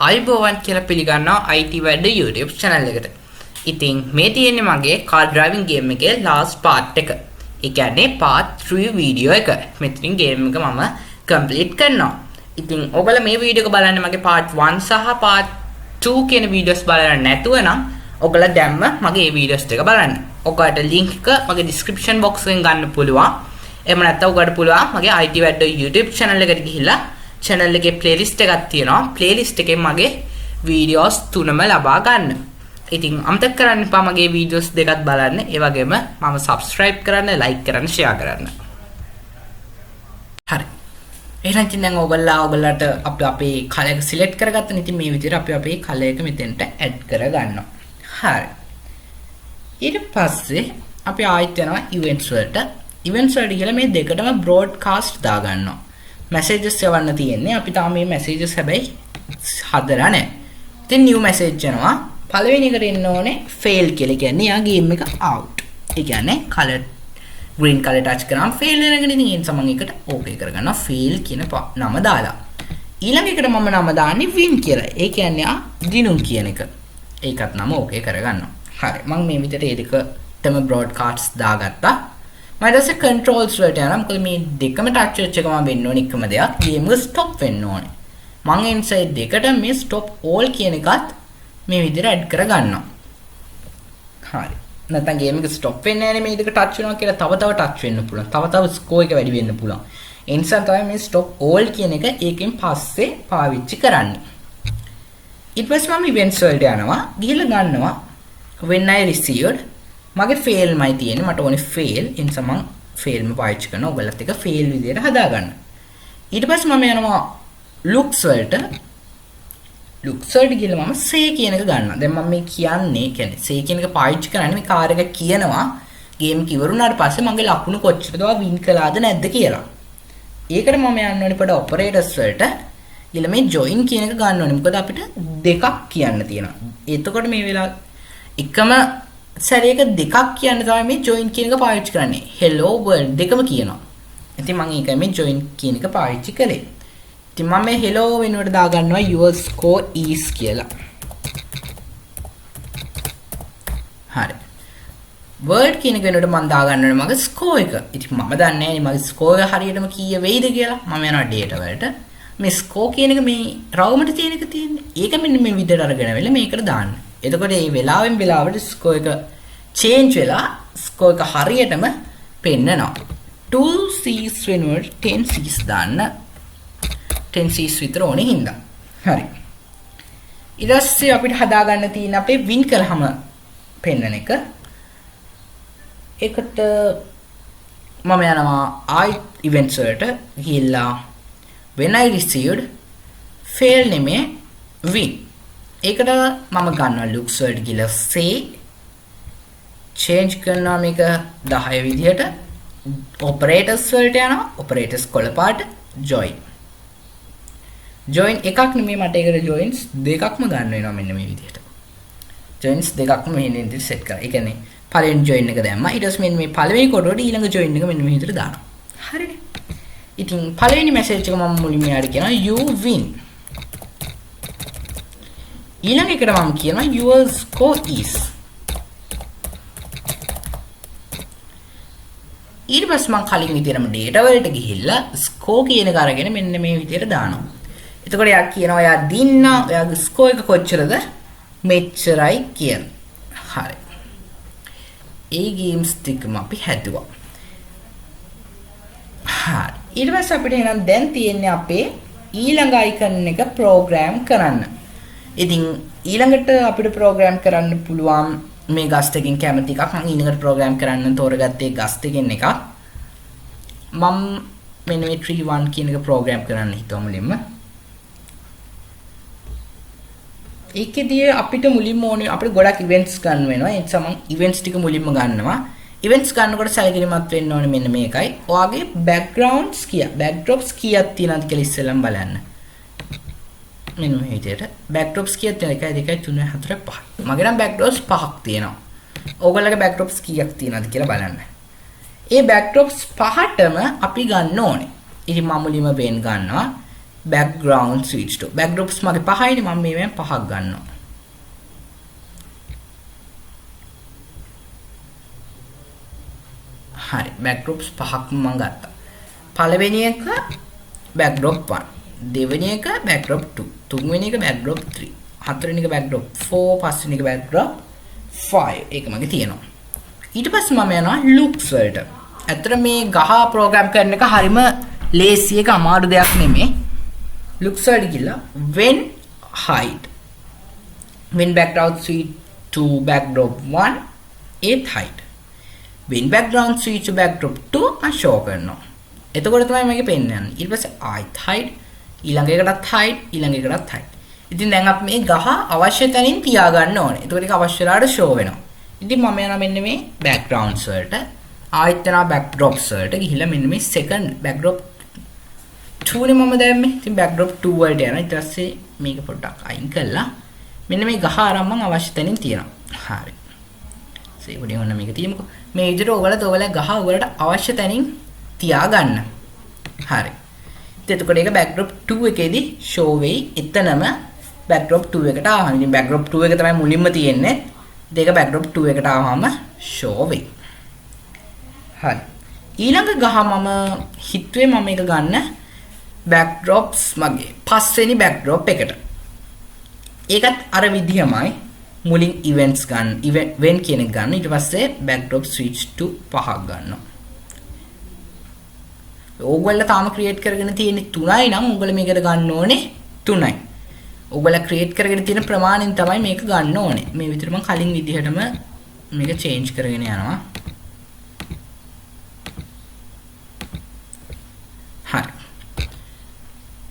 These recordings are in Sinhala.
අයිබෝවන් කියලා පිළිගන්නවා IT වැඩ YouTube channel එකට. ඉතින් මේ තියෙන්නේ මගේ car driving game එකේ last part එක. ඒ කියන්නේ part 3 video එක. මෙතනින් game එක මම complete කරනවා. ඉතින් ඔයගොල්ලෝ මේ වීඩියෝ එක බලන්නේ මගේ part 1 සහ part 2 කියන videos බලන්න නැතුව නම් ඔයගොල්ලෝ දැම්ම මගේ මේ videos ටික බලන්න. ඔකට link එක මගේ description box එකෙන් ගන්න පුළුවන්. එහෙම නැත්නම් ඔයගොල්ලෝ පුළුවන් මගේ IT වැඩ YouTube channel එකට ගිහිල්ලා channel එකේ playlist එකක් තියෙනවා. playlist එකෙන් මගේ videos තුනම ලබා ගන්න. ඉතින් අමතක කරන්න එපා මගේ videos දෙකත් බලන්න. ඒ වගේම මම subscribe කරන්න, like කරන්න, share කරන්න. හරි. එහෙනම් ඉතින් දැන් ඔයගොල්ලන්ට අපේ color එක select කරගත්තා. ඉතින් මේ විදිහට අපි අපේ color එක මෙතෙන්ට add කරගන්නවා. හරි. ඊට පස්සේ අපි ආයෙත් යනවා events වලට. events වලට ගිහලා මේ දෙකටම broadcast දාගන්නවා. messages යවන්න තියෙන්නේ. අපි තාම මේ messages හැබැයි හදලා නැහැ. ඉතින් new message එනවා. පළවෙනි එකට එන්න ඕනේ fail කියලා. කියන්නේ යා game එක out. ඒ කියන්නේ color green color touch කරාම fail වෙනකන් ඉතින් ඒ නිසා මම එකට okay කරගන්නවා fail කියන නම දාලා. ඊළඟ එකට මම නම දාන්නේ win කියලා. ඒ කියන්නේ දිනුම් කියන එක. ඒකත් නම okay කරගන්නවා. හරි. මම මේ විදිහට ඒ දෙකටම broadcast දාගත්තා. මම ඊට පස්සේ controls වලට යනවා. මොකද මේ දෙකම touch වෙච්ච එකම වෙන්න ඕනේ එකම දෙයක්. game එක stop වෙන්න ඕනේ. මම inside දෙකට මේ stop all කියන එකත් මේ විදිහට add කරගන්නවා. හරි. නැත්නම් game එක stop වෙන්නේ නැහැ නේ මේ දෙක touch වෙනවා කියලා තව touch වෙන්න පුළුවන්. තව score එක වැඩි වෙන්න පුළුවන්. ඒ නිසා තමයි මේ stop all කියන එක ඒකෙන් පස්සේ පාවිච්චි කරන්නේ. ඊට පස්සේ මම events වලට යනවා. ගිහලා ගන්නවා when I received මගේ fail මයි තියෙන්නේ. මට ඕනේ fail. ඒ නිසා මම fail ම පාවිච්චි කරනවා. ඔයගලත් එක fail විදියට හදාගන්න. ඊට පස්සේ මම යනවා looks වලට. looks වලට ගිහලා මම say කියන එක ගන්නවා. දැන් මම මේ කියන්නේ say කියන එක පාවිච්චි කරන්නේ මේ කාර් එක කියනවා game එක ඉවරුනාට පස්සේ මගේ ලකුණු කොච්චරද win කළාද නැද්ද කියලා. ඒකට මම යන්න ඕනේ පොඩ operators වලට. ගිහලා මේ join කියන එක ගන්න ඕනේ. මොකද අපිට දෙකක් කියන්න තියෙනවා. එතකොට මේ වෙලාව එකම සැරයක දෙකක් කියන්න තමයි මේ join කියන එක පාවිච්චි කරන්නේ. hello world දෙකම කියනවා. ඉතින් මම ඒකයි මේ join කියන එක පාවිච්චි කළේ. ඉතින් මම මේ hello වෙනුවට දාගන්නවා your score is කියලා. හරි. word කියන එක වෙනුවට මම දාගන්න ඕනේ මගේ score එක. ඉතින් මම දන්නේ නැහැ මගේ score එක හරියටම කීය වෙයිද කියලා. මම යනවා data වලට. මේ score කියන එක මේ රවුමට තියෙන එක තියෙන්නේ. ඒක මෙන්න මේ විදිහට අරගෙන වෙලා මේකට දාන්න. එතකොට මේ වෙලාවෙන් වෙලාවට score එක change වෙලා score එක හරියටම පෙන්නනවා. 2 C's වෙනුවට 10 C's දාන්න. 10 C's විතර ඕනේ හින්දා. හරි. ඊට පස්සේ අපිට හදාගන්න තියෙන අපේ win කළාම පෙන්නන එක. ඒකට මම යනවා events වලට ගිහිල්ලා when I received fail නෙමේ win. ඒකට මම ගන්නවා looks වලට ගිහලා say change කරනවා මේක 10 විදිහට operators වලට යනවා operators කොළ පාට join එකක් නෙමෙයි මට ඒකට joins දෙකක්ම ගන්න වෙනවා මෙන්න මේ විදිහට joins දෙකක්ම මෙන්න විදිහට set කරා. ඒ කියන්නේ පළවෙනි join එක දැම්මා ඊට පස්සේ මෙන්න මේ පළවෙනි කොටුවට ඊළඟ join එක මෙන්න මේ විදිහට දානවා. හරිනේ. ඉතින් පළවෙනි message එක මම මුලින්ම යාට කියනවා you win. ඊළඟ එකට මම කියනවා your score is. ඊට පස්සේ මම කලින් විදිහටම data වලට ගිහිල්ලා score කියන එක අරගෙන මෙන්න මේ විදිහට දානවා. එතකොට යා කියනවා යා දින්නා ඔයාගේ score එක කොච්චරද මෙච්චරයි කියලා. හරි. ඒ games ටිකම අපි හැදුවා. හරි. ඊට පස්සේ අපිට එහෙනම් දැන් තියෙන්නේ අපේ ඊළඟ icon එක program කරන්න. ඉතින් ඊළඟට අපිට program කරන්න පුළුවන් මේ gust එකකින් කැමති එකක්. මම ඊළඟට program කරන්න තෝරගත්තේ gust එකකින් එකක්. මම මෙන්න මේ tree 1 කියන එක program කරන්න හිතුවා මුලින්ම. ඒකෙදී අපිට මුලින්ම ඕනේ අපිට ගොඩක් events ගන්න වෙනවා. ඒ නිසා මම events ටික මුලින්ම ගන්නවා. events ගන්නකොට සැලකිලිමත් වෙන්න ඕනේ මෙන්න මේකයි. ඔයාගේ backgrounds backdrops කීයක් තියෙනවද කියලා ඉස්සෙල්ලම බලන්න. මෙන්න මේ විදිහට backdrops කීයක් තියෙනවද 1 2 3 4 5. මගේ නම් backdrops 5ක් තියෙනවා. ඕගොල්ලෝගේ backdrops කීයක් තියෙනවද කියලා බලන්න. ඒ backdrops පහටම අපි ගන්න ඕනේ. ඉතින් මම මුලින්ම pen ගන්නවා. background switch to backdrops මගේ පහයිනේ මම මේවෙන් පහක් ගන්නවා හරි backdrops පහක් මම ගත්තා පළවෙනි එක backdrop 1 දෙවෙනි එක backdrop 2 තුන්වෙනි එක backdrop 3 හතරවෙනි එක backdrop 4 පස්වෙනි එක backdrop 5 ඒක මගේ තියෙනවා ඊට පස්සේ මම යනවා loops වලට ඇත්තට මේ ගහ ප්‍රෝග්‍රෑම් කරන එක හරිම ලේසි එක අමාරු දෙයක් නෙමෙයි loops වලට ගිහලා when background switch to backdrop 1 it height when background switch to backdrop 2 show කරනවා එතකොට තමයි මගේ පෙන්නන්නේ ඊට පස්සේ ආයිත් height ඊළඟ එකටත් height ඊළඟ එකටත් height ඉතින් දැන් අපි මේ ගහ අවශ්‍ය තැනින් තියාගන්න ඕනේ එතකොට ඒක අවශ්‍ය වෙලාවට show වෙනවා ඉතින් මම යනවා මෙන්න මේ backgrounds වලට ආයෙත් යනවා backdrops වලට ගිහිල්ලා මෙන්න මේ second backdrop 2 නේ මම දැම්මේ ඉතින් backdrop 2 වලට යනවා ඊට පස්සේ මේක පොඩ්ඩක් අයින් කළා මෙන්න මේ ගහ අරන් මම අවශ්‍ය තැනින් තියනවා හරි සේවුනේ ඔන්න මේක තියමුකෝ මේ විදිහට ඔයගොල්ලෝ ගහ ඔයගලට අවශ්‍ය තැනින් තියාගන්න හරි ඉතින් එතකොට ඒක backdrop 2 එකේදී show වෙයි එතනම backdrop 2 එකට ආවම ඉතින් backdrop 2 එක තමයි මුලින්ම තියෙන්නේ දෙක backdrop 2 එකට ආවම show වෙයි හරි ඊළඟ ගහ මම හිතුවේ මම මේක ගන්න backdrops මගේ පස්වෙනි backdrop එකට ඒකත් අර විදිහමයි මුලින් events ගන්න event කියන එක ගන්න ඊට පස්සේ backdrop switch to පහක් ගන්නවා ඕගොල්ලෝ තාම ක්‍රියේට් කරගෙන තියෙන 3යි නම් ඕගොල්ලෝ මේකට ගන්න ඕනේ 3යි ඔයගොල්ලෝ ක්‍රියේට් කරගෙන තියෙන ප්‍රමාණයෙන් තමයි මේක ගන්න ඕනේ. මේ විදිහට මම කලින් විදිහටම මේක චේන්ජ් කරගෙන යනවා. හරි.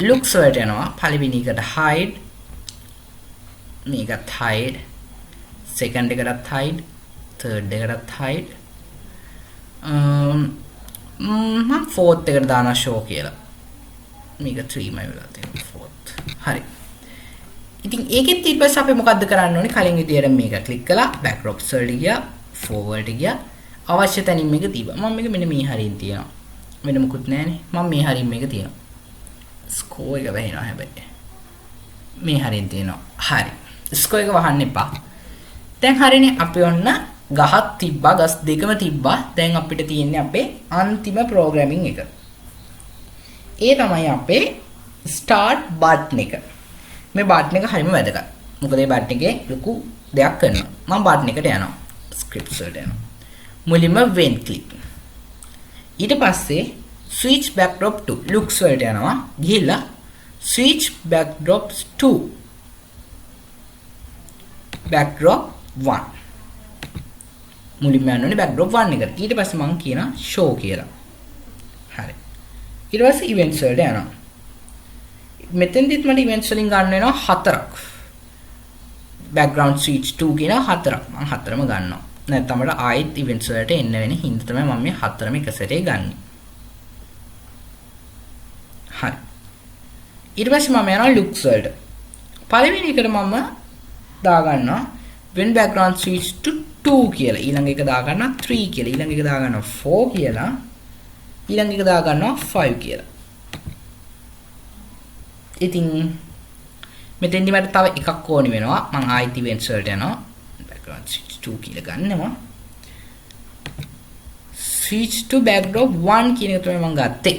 looks වලට යනවා. පළවෙනි එකට hide. මේකත් hide. second එකටත් hide. third එකටත් hide. මම fourth එකට දානවා show කියලා. මේක 3 මයි වෙලා තියෙනවා fourth. හරි. ඉතින් ඒකෙත් ඊට පස්සේ අපි මොකද්ද කරන්න ඕනේ කලින් විදියට මේක ක්ලික් කළා backdrops වලට ගියා forward ගියා අවශ්‍ය තැනින් මේක තියවා මම මේක මෙන්න මේ හරියෙන් තියනවා වෙන මොකුත් නැහැනේ මම මේ හරියෙන් මේක තියනවා ස්කෝර් එක වැහෙනවා හැබැයි මේ හරියෙන් තියනවා හරි ස්කෝර් එක වහන්න එපා දැන් හරිනේ අපි ඔන්න ගහක් තිබ්බා ගස් දෙකම තිබ්බා දැන් අපිට තියෙන්නේ අපේ අන්තිම ප්‍රෝග්‍රෑමින් එක ඒ තමයි අපේ start button එක මේ බටන් එක හරිම වැදගත්. මොකද මේ බටන් එකේ ලොකු දෙයක් කරනවා. මම බටන් එකට යනවා. scripts වලට යනවා. මුලින්ම when click. ඊට පස්සේ switch backdrop to looks වලට යනවා. ගිහිල්ලා switch backdrops to backdrop 1. මුලින්ම යන්නේ backdrop 1 එකට. ඊට පස්සේ මම කියනවා show කියලා. හරි. ඊට පස්සේ events වලට යනවා. මෙතෙන්දිත් මට events වලින් ගන්න වෙනවා 4ක්. background switch 2 කියන 4ක්. මම 4ම ගන්නවා. නැත්නම් මට ආයෙත් events වලට එන්න වෙන හින්දා තමයි මම මේ 4ම එක සැරේ ගන්නෙ. හරි. ඊට පස්සේ මම යනවා looks වලට. පළවෙනි එකට මම දා ගන්නවා when background switch to 2 කියලා. ඊළඟ එක දා ගන්නවා 3 කියලා. ඊළඟ එක දා ගන්නවා 4 කියලා. ඊළඟ එක දා ගන්නවා 5 කියලා. ඉතින් මෙතෙන්දි මට තව එකක් ඕනි වෙනවා මම ආයිත් events වලට යනවා background switch 2 කියලා ගන්නවා switch to backdrop 1 කියන එක තමයි මම ගත්තේ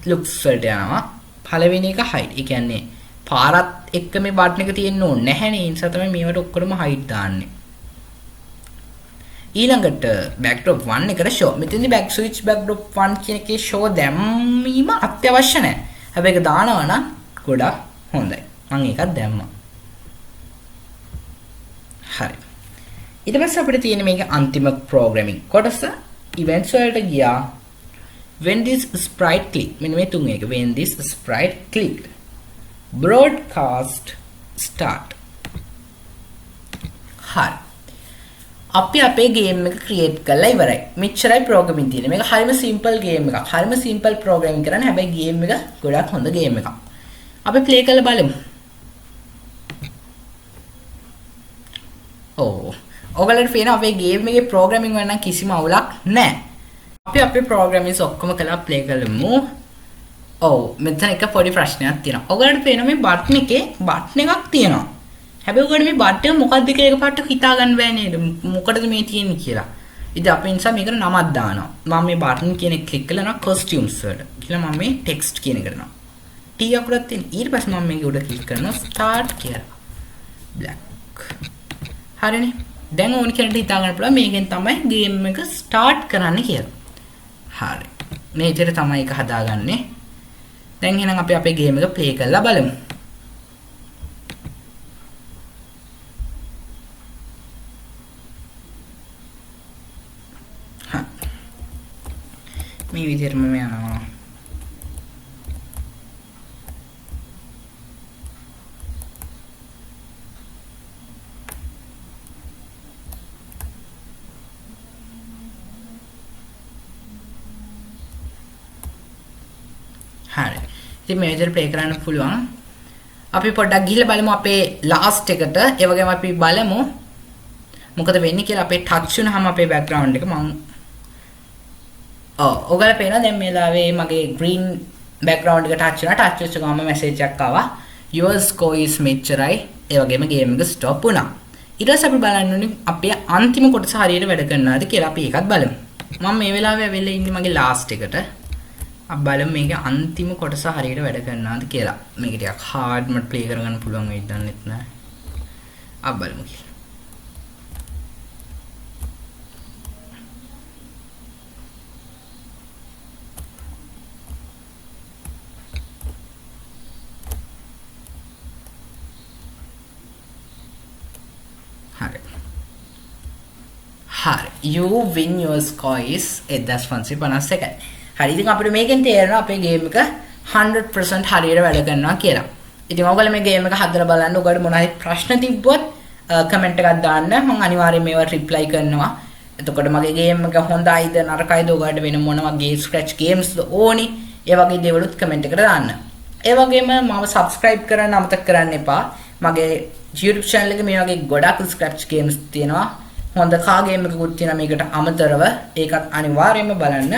looks වලට යනවා පළවෙනි එක hide ඒ කියන්නේ පාරත් එක්ක මේ බටන් එක තියෙන්න ඕනේ නැහැනේ ඒ නිසා තමයි මේවට ඔක්කොම hide දාන්නේ ඊළඟට backdrop 1 එකට show මෙතෙන්දි back switch backdrop 1 කියන එකේ show දැම්මීම අත්‍යවශ්‍ය නැහැ හැබැයි ඒක දානවා නම් ගොඩක් හොඳයි. මම ඒකත් දැම්මා. හරි. ඊට පස්සේ අපිට තියෙන මේක අන්තිම ප්‍රෝග්‍රෑමින් කොටස events වලට ගියා. when this sprite click මෙන්න මේ තුන් එක when this sprite click broadcast start. හරි. අපි අපේ ගේම් එක ක්‍රියේට් කරලා ඉවරයි. මෙච්චරයි ප්‍රෝග්‍රෑමින් තියෙන්නේ. මේක හරිම සිම්පල් ගේම් එකක්. හරිම සිම්පල් ප්‍රෝග්‍රෑමින් කරන්න. හැබැයි ගේම් එක ගොඩක් හොඳ ගේම් එකක්. අපි ප්ලේ කරලා බලමු. ඔයගලට පේන අපේ ගේම් එකේ ප්‍රෝග්‍රෑමින් වල නම් කිසිම අවුලක් නැහැ. අපි අපේ ප්‍රෝග්‍රෑමින්ස් ඔක්කොම කළා ප්ලේ කරමු. ඔව් මෙතන එක පොඩි ප්‍රශ්නයක් තියෙනවා. ඔයගලට පේනවා මේ බටන් එකේ බටන් එකක් තියෙනවා. හැබැයි ඔයගලට මේ බටන් එක මොකක්ද කියලා එකපාරට හිතා ගන්න බෑ නේද? මොකටද මේ තියෙන්නේ කියලා. ඉතින් අපි නිසා මේකට නමක් දානවා. මම මේ බටන් කියන එක ක්ලික් කළා නම් costumes වලට. කියලා මම මේ text කියන එකට දානවා. T අකුරක් තියෙන. ඊට පස්සේ මම මේක උඩ ක්ලික් කරනවා start කියලා. black. හරිනේ. දැන් ඕන කෙනෙක්ට හිතා ගන්න පුළුවන් මේකෙන් තමයි ගේම් එක start කරන්න කියලා. හරි. මේ විදිහට තමයි ඒක හදාගන්නේ. දැන් එහෙනම් අපි අපේ ගේම් එක ප්ලේ කරලා බලමු. මේ විදිහටම මම යනවා. හරි. ඉතින් මේ විදිහට ප්ලේ කරන්න පුළුවන්. අපි පොඩ්ඩක් ගිහිල්ලා බලමු අපේ ලාස්ට් එකට. ඒ වගේම අපි බලමු මොකද වෙන්නේ කියලා. අපේ ටච් වුණාම අපේ බෑග්ග්‍රවුන්ඩ් එක මම ඔයගොල්ලෝ පේනවා දැන් මේ ලාවේ මගේ green background එක ටච් වුණා. ටච් වෙච්ච ගමන් message එකක් ආවා. Your score is මෙච්චරයි. ඒ වගේම game එක stop වුණා. ඊට පස්සේ අපි බලන්න ඕනේ අපේ අන්තිම කොටස හරියට වැඩ කරනවාද කියලා. අපි ඒකත් බලමු. මම මේ වෙලාවේ ඇවිල්ලා ඉන්නේ මගේ ලාස්ට් එකට. අපි බලමු මේකේ අන්තිම කොටස හරියට වැඩ කරනවාද කියලා. මේක ටිකක් hard මට play කරගන්න පුළුවන් වෙයිද දන්නෙත් නැහැ. අපි බලමු කියලා. හරි. You win your score is 1551. හරි. ඉතින් අපිට මේකෙන් තේරෙනවා අපේ ගේම් එක 100% හරියට වැඩ කරනවා කියලා. ඉතින් ඔයගොල්ලෝ මේ ගේම් එක හදලා බලන්න. ඔයගොල්ලෝ මොනවාරි ප්‍රශ්න තිබ්බොත් කමෙන්ට් එකක් දාන්න. මම අනිවාර්යයෙන් මේවට රිප්ලයි කරනවා. එතකොට මගේ ගේම් එක හොඳයිද නරකයිද ඔයගොල්ලෝ වෙන මොන වගේ ස්ක්‍රැච් ගේම්ස්ද ඕනි. ඒ වගේ දේවලුත් කමෙන්ට් එකට දාන්න. ඒ වගේම මම subscribe කරන්න අමතක කරන්න එපා. මගේ YouTube channel එකේ මේ වගේ ගොඩක් ස්ක්‍රැච් ගේම්ස් තියෙනවා. හොඳ කා ගේම් එකකුත් තියෙනවා මේකට අමතරව. ඒකත් අනිවාර්යයෙන්ම බලන්න.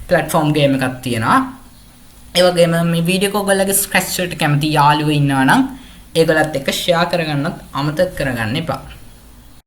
platform game එකක් තියෙනවා. ඒ වගේම මේ වීඩියෝ එක ඔයගොල්ලෝගේ ස්ක්‍රැච් වලට කැමති යාළුවෝ ඉන්නවා නම් ඒගොල්ලත් එක්ක share කරගන්නත් අමතක කරගන්න එපා.